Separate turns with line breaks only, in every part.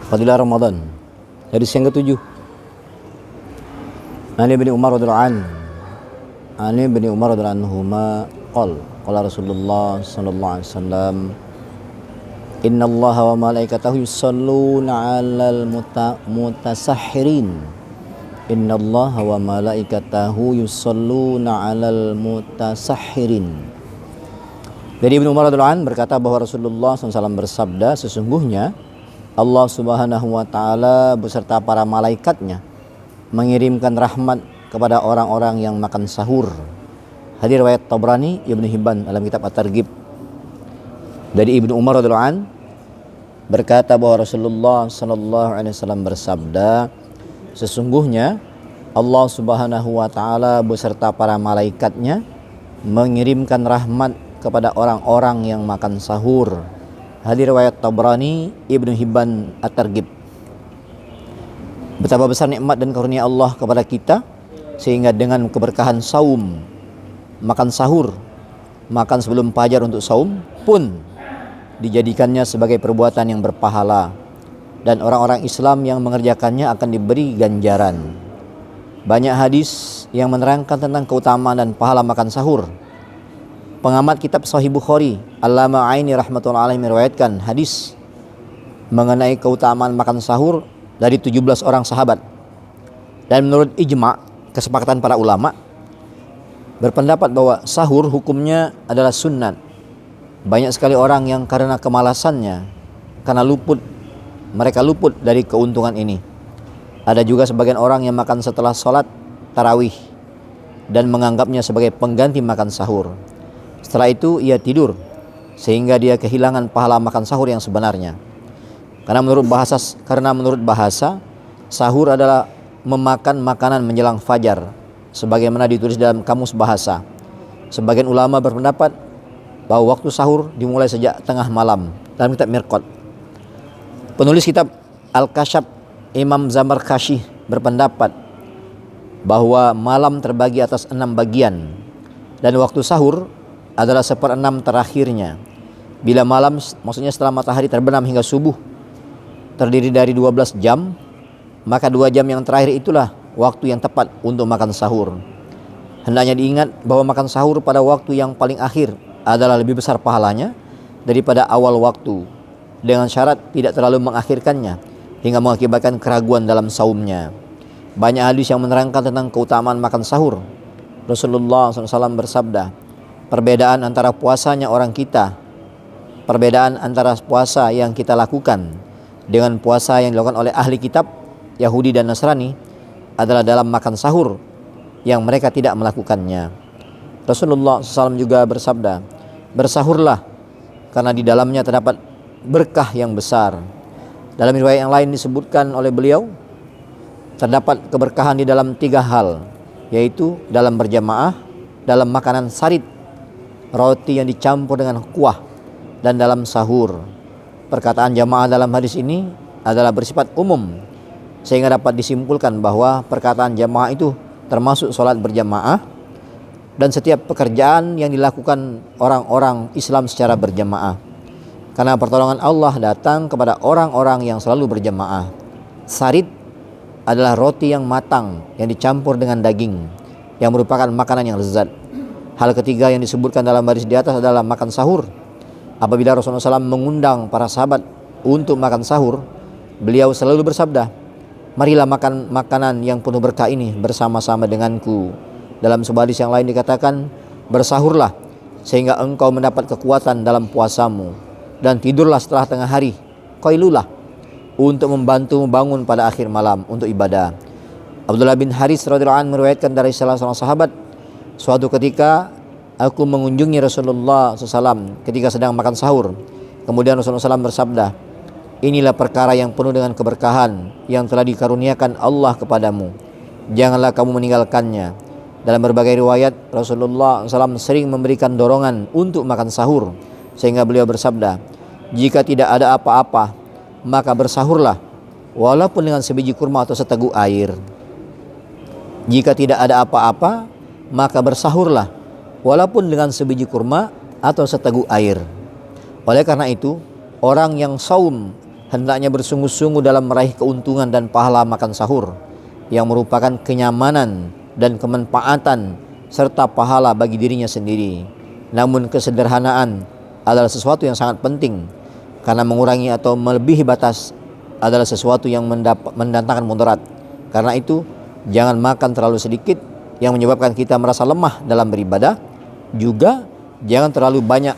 Fadilah Ramadan. Hadis yang ketujuh. Ali bin Umar radhiyallahu anhuma qala Rasulullah sallallahu alaihi wasallam, Inna Allaha wa malaikatahu yusalluna 'alal mutasahhirin. Inna Allaha wa malaikatahu yusalluna 'alal mutasahhirin. Dari Ibnu Umar radhiyallahu anhu berkata bahwa Rasulullah SAW bersabda, sesungguhnya Allah Subhanahu wa taala beserta para malaikatnya mengirimkan rahmat kepada orang-orang yang makan sahur. Hadis riwayat Tabrani, Ibnu Hibban dalam kitab At-Targhib. Dari Ibnu Umar radhiyallahu anhu berkata bahwa Rasulullah sallallahu alaihi wasallam bersabda, sesungguhnya Allah Subhanahu wa taala beserta para malaikatnya mengirimkan rahmat kepada orang-orang yang makan sahur. Hadis riwayat Tabrani, Ibnu Hibban At-Targhib. Betapa besar nikmat dan karunia Allah kepada kita, sehingga dengan keberkahan saum, makan sahur, makan sebelum fajar untuk saum pun dijadikannya sebagai perbuatan yang berpahala, dan orang-orang Islam yang mengerjakannya akan diberi ganjaran. Banyak hadis yang menerangkan tentang keutamaan dan pahala makan sahur. Pengamat kitab Sahih Bukhari, Allama Aini rahmatullahi alaihi meriwayatkan hadis mengenai keutamaan makan sahur dari 17 orang sahabat. Dan menurut ijma', kesepakatan para ulama, berpendapat bahwa sahur hukumnya adalah sunnat. Banyak sekali orang yang karena kemalasannya, karena mereka luput dari keuntungan ini. Ada juga sebagian orang yang makan setelah sholat tarawih dan menganggapnya sebagai pengganti makan sahur. Setelah itu ia tidur, sehingga dia kehilangan pahala makan sahur yang sebenarnya. Karena menurut bahasa, sahur adalah memakan makanan menjelang fajar, sebagaimana ditulis dalam kamus bahasa. Sebagian ulama berpendapat bahwa waktu sahur dimulai sejak tengah malam, dalam kitab Mirqat. Penulis kitab Al-Kashaf, Imam Zamarkashi, berpendapat bahwa malam terbagi atas 6 bagian, dan waktu sahur adalah 1/6 terakhirnya. Bila malam, maksudnya setelah matahari terbenam hingga subuh, terdiri dari 12 jam, maka 2 jam yang terakhir itulah waktu yang tepat untuk makan sahur. Hendaknya diingat bahwa makan sahur pada waktu yang paling akhir adalah lebih besar pahalanya daripada awal waktu, dengan syarat tidak terlalu mengakhirkannya hingga mengakibatkan keraguan dalam saumnya. Banyak hadis yang menerangkan tentang keutamaan makan sahur. Rasulullah SAW bersabda, perbedaan antara puasanya orang kita, perbedaan antara puasa yang kita lakukan dengan puasa yang dilakukan oleh ahli kitab Yahudi dan Nasrani adalah dalam makan sahur yang mereka tidak melakukannya. Rasulullah SAW juga bersabda, bersahurlah karena di dalamnya terdapat berkah yang besar. Dalam riwayat yang lain disebutkan oleh beliau, terdapat keberkahan di dalam 3 hal, yaitu dalam berjamaah, dalam makanan sarid, roti yang dicampur dengan kuah, dan dalam sahur. Perkataan jamaah dalam hadis ini adalah bersifat umum, sehingga dapat disimpulkan bahwa perkataan jamaah itu termasuk sholat berjamaah dan setiap pekerjaan yang dilakukan orang-orang Islam secara berjamaah. Karena pertolongan Allah datang kepada orang-orang yang selalu berjamaah. Sarid adalah roti yang matang yang dicampur dengan daging, yang merupakan makanan yang lezat. Hal ketiga yang disebutkan dalam baris di atas adalah makan sahur. Apabila Rasulullah SAW mengundang para sahabat untuk makan sahur, beliau selalu bersabda, marilah makan makanan yang penuh berkah ini bersama-sama denganku. Dalam sebuah hadis yang lain dikatakan, bersahurlah sehingga engkau mendapat kekuatan dalam puasamu, dan tidurlah setelah tengah hari, qailulah, untuk membantu bangun pada akhir malam untuk ibadah. Abdullah bin Haris radhiyallahu anhu meriwayatkan dari salah seorang sahabat, suatu ketika aku mengunjungi Rasulullah SAW ketika sedang makan sahur. Kemudian Rasulullah SAW bersabda, inilah perkara yang penuh dengan keberkahan yang telah dikaruniakan Allah kepadamu. Janganlah kamu meninggalkannya. Dalam berbagai riwayat, Rasulullah SAW sering memberikan dorongan untuk makan sahur, sehingga beliau bersabda, jika tidak ada apa-apa, maka bersahurlah, walaupun dengan sebiji kurma atau seteguk air. Jika tidak ada apa-apa, maka bersahurlah, walaupun dengan sebiji kurma atau seteguk air. Oleh karena itu, orang yang saum hendaknya bersungguh-sungguh dalam meraih keuntungan dan pahala makan sahur yang merupakan kenyamanan dan kemanfaatan serta pahala bagi dirinya sendiri. Namun kesederhanaan adalah sesuatu yang sangat penting, karena mengurangi atau melebihi batas adalah sesuatu yang mendatangkan mudarat. Karena itu jangan makan terlalu sedikit yang menyebabkan kita merasa lemah dalam beribadah. Juga jangan terlalu banyak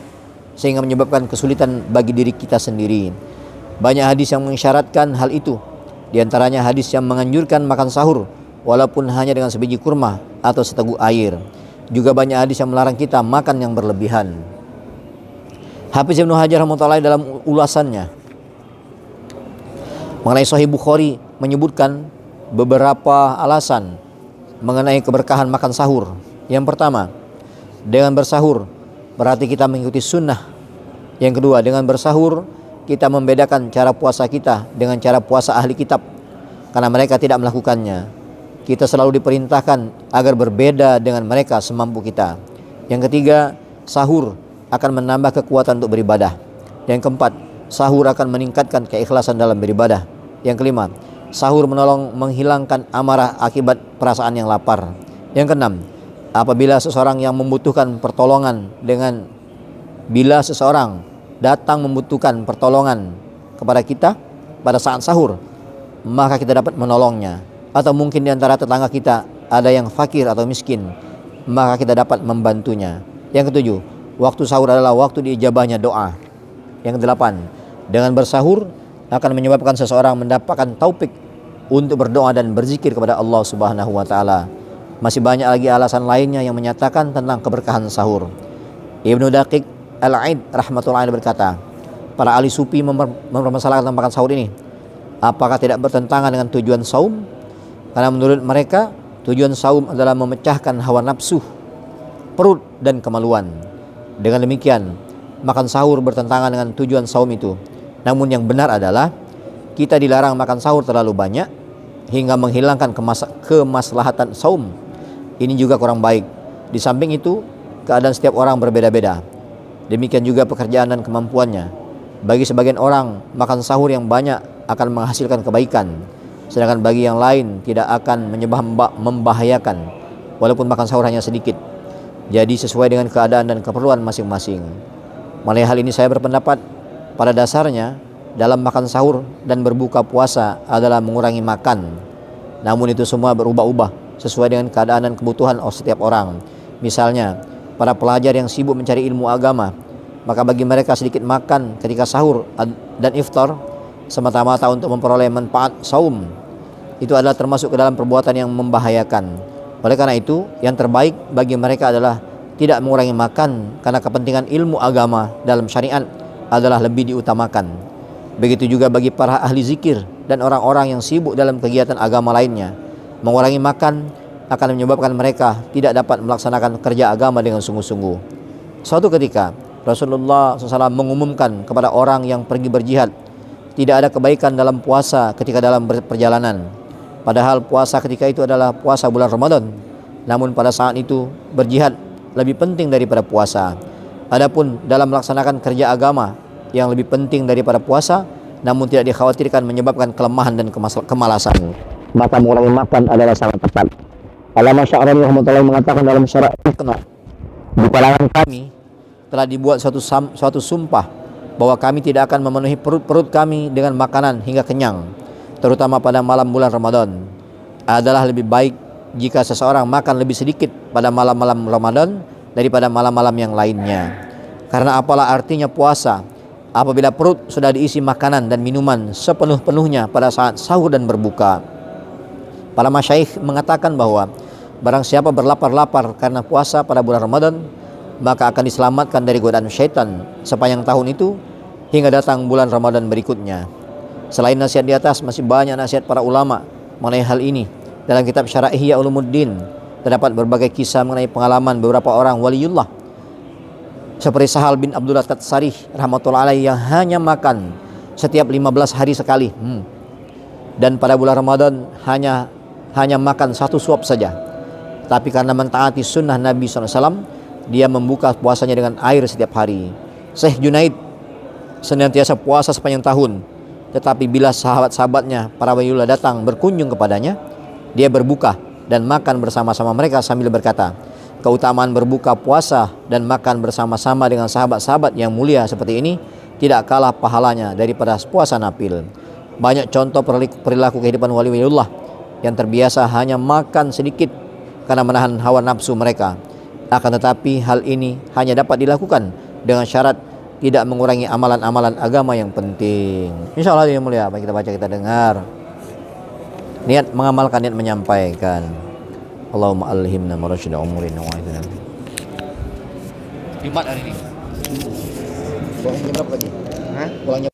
sehingga menyebabkan kesulitan bagi diri kita sendiri. Banyak hadis yang mengisyaratkan hal itu. Di antaranya hadis yang menganjurkan makan sahur walaupun hanya dengan sebiji kurma atau seteguk air. Juga banyak hadis yang melarang kita makan yang berlebihan. Hafiz Ibnu Hajar rahimahullah dalam ulasannya mengenai Sahih Bukhari menyebutkan beberapa alasan mengenai keberkahan makan sahur. Yang pertama, dengan bersahur berarti kita mengikuti sunnah. Yang kedua, dengan bersahur kita membedakan cara puasa kita dengan cara puasa ahli kitab, karena mereka tidak melakukannya. Kita selalu diperintahkan agar berbeda dengan mereka semampu kita. Yang ketiga, sahur akan menambah kekuatan untuk beribadah. Yang keempat, sahur akan meningkatkan keikhlasan dalam beribadah. Yang kelima, sahur menolong menghilangkan amarah akibat perasaan yang lapar. Yang keenam, apabila seseorang yang membutuhkan pertolongan bila seseorang datang membutuhkan pertolongan kepada kita pada saat sahur, maka kita dapat menolongnya. Atau mungkin di antara tetangga kita ada yang fakir atau miskin, maka kita dapat membantunya. Yang ketujuh, waktu sahur adalah waktu diijabahnya doa. Yang kedelapan, dengan bersahur akan menyebabkan seseorang mendapatkan taufik untuk berdoa dan berzikir kepada Allah Subhanahu wa taala. Masih banyak lagi alasan lainnya yang menyatakan tentang keberkahan sahur. Ibnu Daqiq Al-Aid rahmatullahi alaihi berkata, para ahli sufi mempermasalahkan tentang makan sahur ini. Apakah tidak bertentangan dengan tujuan saum? Karena menurut mereka tujuan saum adalah memecahkan hawa nafsu, perut dan kemaluan. Dengan demikian, makan sahur bertentangan dengan tujuan saum itu. Namun yang benar adalah kita dilarang makan sahur terlalu banyak hingga menghilangkan kemaslahatan saum. Ini juga kurang baik. Di samping itu, keadaan setiap orang berbeda-beda. Demikian juga pekerjaan dan kemampuannya. Bagi sebagian orang, makan sahur yang banyak akan menghasilkan kebaikan, sedangkan bagi yang lain tidak akan membahayakan walaupun makan sahur hanya sedikit. Jadi sesuai dengan keadaan dan keperluan masing-masing. Mengenai hal ini saya berpendapat pada dasarnya dalam makan sahur dan berbuka puasa adalah mengurangi makan. Namun itu semua berubah-ubah sesuai dengan keadaan dan kebutuhan setiap orang. Misalnya para pelajar yang sibuk mencari ilmu agama, maka bagi mereka sedikit makan ketika sahur dan iftar semata-mata untuk memperoleh manfaat saum itu adalah termasuk ke dalam perbuatan yang membahayakan. Oleh karena itu, yang terbaik bagi mereka adalah tidak mengurangi makan, karena kepentingan ilmu agama dalam syariat adalah lebih diutamakan. Begitu juga bagi para ahli zikir dan orang-orang yang sibuk dalam kegiatan agama lainnya. Mengurangi makan akan menyebabkan mereka tidak dapat melaksanakan kerja agama dengan sungguh-sungguh. Suatu ketika Rasulullah SAW mengumumkan kepada orang yang pergi berjihad, tidak ada kebaikan dalam puasa ketika dalam perjalanan. Padahal puasa ketika itu adalah puasa bulan Ramadan. Namun pada saat itu berjihad lebih penting daripada puasa. Adapun dalam melaksanakan kerja agama yang lebih penting daripada puasa, namun tidak dikhawatirkan menyebabkan kelemahan dan kemalasan, maka mengurangi makan adalah sangat tepat. Allamah Sya'rani rahimahullah mengatakan dalam syarah Iqna, di kalangan kami telah dibuat suatu sumpah bahwa kami tidak akan memenuhi perut-perut kami dengan makanan hingga kenyang, terutama pada malam bulan Ramadan. Adalah lebih baik jika seseorang makan lebih sedikit pada malam-malam Ramadan daripada malam-malam yang lainnya. Karena apalah artinya puasa apabila perut sudah diisi makanan dan minuman sepenuh-penuhnya pada saat sahur dan berbuka. Para masyayikh mengatakan bahwa barang siapa berlapar-lapar karena puasa pada bulan Ramadan, maka akan diselamatkan dari godaan syaitan sepanjang tahun itu hingga datang bulan Ramadan berikutnya. Selain nasihat di atas, masih banyak nasihat para ulama mengenai hal ini. Dalam kitab Syarah Ihya Ulumuddin terdapat berbagai kisah mengenai pengalaman beberapa orang waliullah, seperti Sahal bin Abdullah Tatsari rahmatullahi alaihi yang hanya makan setiap 15 hari sekali, dan pada bulan Ramadan hanya makan satu suap saja. Tapi karena mentaati sunnah Nabi SAW, dia membuka puasanya dengan air setiap hari. Syekh Junaid senantiasa puasa sepanjang tahun. Tetapi bila sahabat-sahabatnya para waliullah datang berkunjung kepadanya, dia berbuka dan makan bersama-sama mereka sambil berkata, keutamaan berbuka puasa dan makan bersama-sama dengan sahabat-sahabat yang mulia seperti ini tidak kalah pahalanya daripada puasa nafil. Banyak contoh perilaku kehidupan wali-waliullah yang terbiasa hanya makan sedikit karena menahan hawa nafsu mereka. Akan tetapi hal ini hanya dapat dilakukan dengan syarat tidak mengurangi amalan-amalan agama yang penting. Insya Allah yang mulia, apa kita baca kita dengar. Niat mengamalkan, niat menyampaikan. Allahumma alhimna marasyida umurina wa ahdina. Jumat hari ini. Pulangnya berapa lagi? Pulangnya